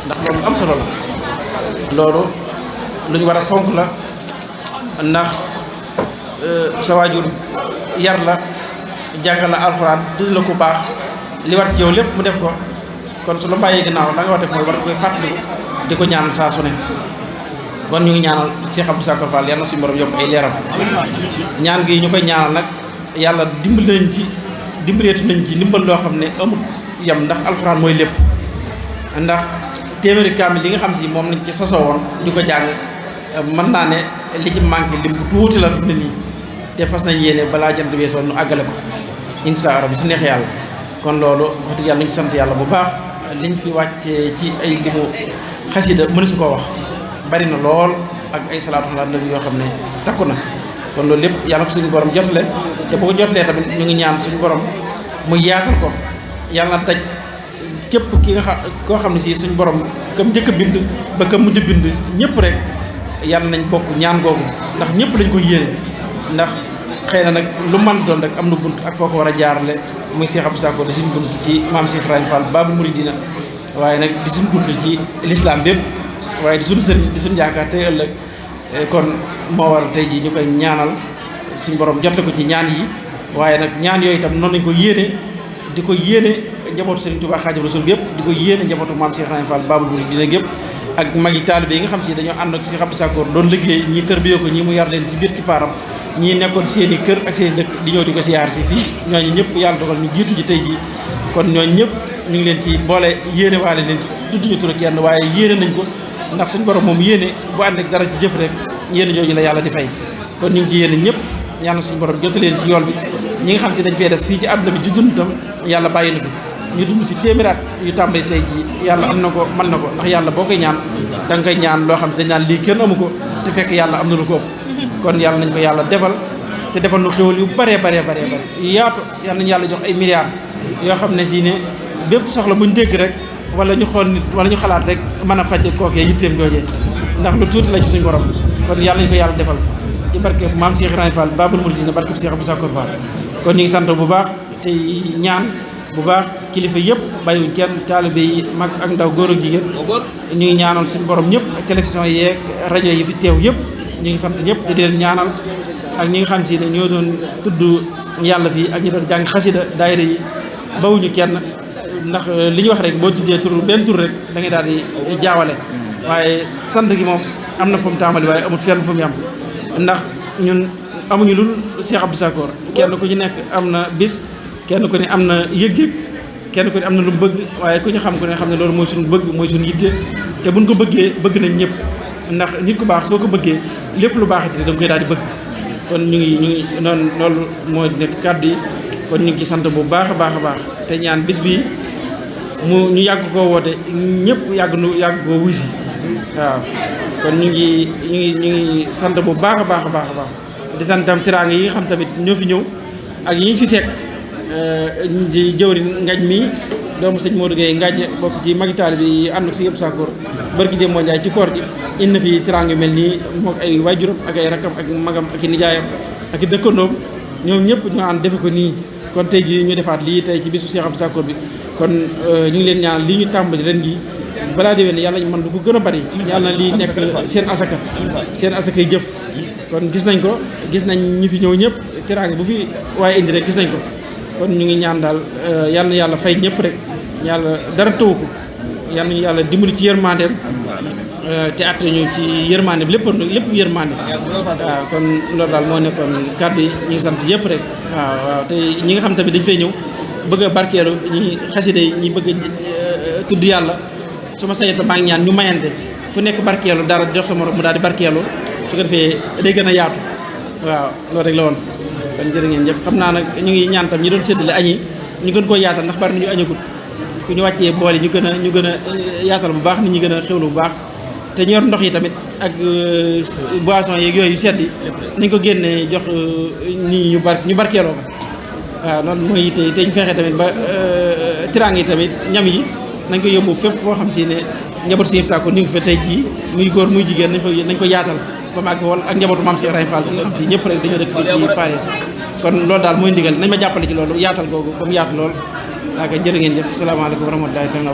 ndax loolu am solo la loolu lu ñu war a fonk la ndax sa waajur yar la jàngal la alxuraan tudd la ku baax li war ci yow lépp mu def ko kon su la bàyyee ginnaaw la nga war def mooy war koy fàttaliku di ko ñaanal saa su ne kon ñu ngi ñaanal Cheikh Abdou Sakor Fall yàlla na suñu borom yokk ay leeram ñaan gi ñu koy ñaanal nag yàlla dimbaleetu nañ ci ndimbal loo xam ne amul yam ndax alxuraan mooy lépp ndax téeméeri kaamil li nga xam si moom lañ ci sosoo woon di ko jàng mën naa ne li ci manqué lim bu tuuti la fi mu ne nii te fas nañ yéene balaa jant weesoo nu àggale ko insha Allah bi su neex yàlla kon loolu wax dëgg yàlla ñu ngi sant yàlla bu baax liñ fi wàccee ci ay limu xasida mënu su koo wax bari na lool ak ay salaatu ala nabi yoo xam ne takku na kon loolu lépp yàlla ko suñu borom jotale te boo ko jotalee tamit ñu ngi ñaan suñu borom mu yaatal ko yàlla na daj képp ki nga xam koo xam ne si suñu borom kam njëkk a bind ba kam mujj bind ñëpp rek yàlla nañ bokk ñaan googu ndax ñëpp lañ ko yéene ndax xëy na nag lu man doon rek am na bunt ak foo ko war a jaarale muy Cheikh Abdou Sakor di suñ bunt ci maam Cheikh Ibrahima Fall Babou Mouridina waaye nag di suñ bunt ci l'islam bépp waaye di suñu sëriñ di suñu yaakaar tey ëllëg kon moo waral tey jii ñu koy ñaanal suñu borom jotle ko ci ñaan yi waaye nag ñaan yooyu itam noonu lañ ko yéene di ko yéene njabootu Serigne Touba Xaadimu Rasuul gépp di ko yéene njabootu maam Cheikh Ibrahima Fall Babou Mouridina gépp ak magi taalibe yi nga xam si dañoo ànd ak Cheikh Abdou Sakor doon liggéey ñii tërbiyee ko ñii mu yar leen ci biir kippaaram ñii nekkoon seen i kër ak seen i dëkk di ñëw di ko siyaar si fii ñooñu ñëpp yàlla dogal ñu jiitu ji tey jii kon ñooñu ñëpp ñu ngi leen ci boole yéene waale leen ci tudd ñu tur kenn waaye yéene nañ ko ndax suñu borom moom yéene bu ànd ak dara ci jëf rek yéene jooju la yàlla di fay kon ñu ngi ci yéene ñëpp yàlla suñu borom jote leen ci yool bi ñi nga xam si dañ fee des fii ci àdduna bi di dund tam yàlla bàyyi na fi ñu dund fi téeméeraat yu tàmbali tey jii yàlla am na ko mën na ko ndax yàlla boo koy ñaan da nga koy ñaan loo xam ne dañ naan lii kenn amu ko te fekk yàlla am na lu ko ëpp kon yàlla nañ ko yàlla defal te defal nu xéwal yu bare yu yaatu yàlla nañu yàlla jox ay milliards yoo xam ne si ne bépp soxla buñ dégg rek wala ñu xool nit wala ñu xalaat rek mën a faj kookee yitteem joojee ndax lu tuuti la ci suñu borom kon yàlla nañu ko yàlla defal ci barke maam Cheikh Ibrahima Fall Babou Mouridina barke Cheikh Abdou Sakor Fall kon ñu ngi sant bu baax te ñaan bu baax kilifa yëpp bàyyiwuñ kenn taalibe yi mag ak ndaw góor ak jigéen ñu ngi ñaanal suñu borom ñëpp ak télévision yeeg rajo yi fi teew yëpp ñu ngi sant ñëpp te di leen ñaanal ak ñi nga xam si ne ñoo doon tudd yàlla fii ak ñi doon jàng xasida daayira yi bawuñu kenn ndax li ñu wax rek boo tuddee tur benn tur rek da ngay daal di jaawale waaye sant gi moom am na fu mu tàmbali waaye amul fenn fu mu yam ndax ñun amuñu lul Cheikh Abdou Sakor kenn ku ci nekk am na bis kenn ku ne am na yëg-yëg kenn ku ne am na lu mu bëgg waaye ku ñu xam ku ne xam ne loolu mooy suñu bëgg mooy suñu yitte te buñ ko bëggee bëgg nañ ñëpp ndax nit ku baax soo ko bëggee lépp lu baax ci da nga koy daal di bëgg kon ñu ngi noonu loolu moo nekk kàddu yi kon ñu ngi ci sant bu baax a baax te ñaan bis bi ñu yàgg koo woote ñëpp yàgg koo wuy si waaw kon ñu ngi sant bu baax a baax di sant tam tiraanga yi nga xam tamit ñoo fi ñëw ak yi ñu fi fekk di jëwriñ ngaj mi doomu sëñ Modou Gueye ngaj bokk ci magi taalibe bi ànd ak si Abdou Sakor barki démb Njaay ci koor gi indi na fi tiraanga yu mel nii mook ay waajuram ak ay rakkam ak magam ak i nijaayam ak i dëkkandoom ñoom ñëpp ñu ànd defe ko nii kon tey jii ñu defaat lii tey ci bisu Cheikh Abdou Sakor bi kon ñu ngi leen ñaan lii ñu tàmbali ren gi balaa déwén yàlla ñu mën lu ko gën a bari yàlla na lii nekk seen asaka yi jëf kon gis nañ ko gis nañ ñi fi ñëw ñëpp teraanga bu fi waaye indi rek gis nañ ko kon ñu ngi ñaan daal yàlla na yàlla fay ñëpp rek yàlla dara taw ko yàlla nañu yàlla dimbali ci yërmandeem te atte ñu ci yërmandeem lépp yërmande waaw kon loolu daal moo nekkoon kàddu yi ñu ngi sant yëpp rek waaw te ñi nga xam tamit dañ fay ñëw bëgg a barkeelu ñi xasida yi ñi bëgg a tudd yàlla su ma sayeta maa ngi ñaan ñu mayante ku nekk barkeelu dara jox sa morom mu daal di barkeelu su ko defee day gën a yaatu waaw loolu rek la woon kon jërë ngeen jëf xam naa nag ñu ngi ñaan tam ñi doon séddale añi ñu gën koo yaatal ndax bari na ñu añagut ku ñu wàccee boole ñu gën a yaatal bu baax nit ñi gën a xewlu bu baax te ñu yor ndox yi tamit ak boisson yeeg yooyu sedd yi nañ ko génnee jox nit ñu barkeeloo ko waaw loolu mooy yitte te ñu fexe tamit ba tiraang yi tamit ñam yi nañ ko yóbbu fépp foo xam si ne njaboot si Abdou Sakor ñu ngi fa tey jii muy góor muy jigéen nañ ko yaatal ba màgg wal ak njabootu maam Cheikh Ibrahima Fall bi nga xam si ñëpp rek dañoo dëkk fii ci Paris kon loolu daal mooy ndigal nañ ma jàppale ci loolu yaatal googu ba mu yaatu lool waa kay jërë ngeen jëf salaamaaleykum wa rahmatullahi taala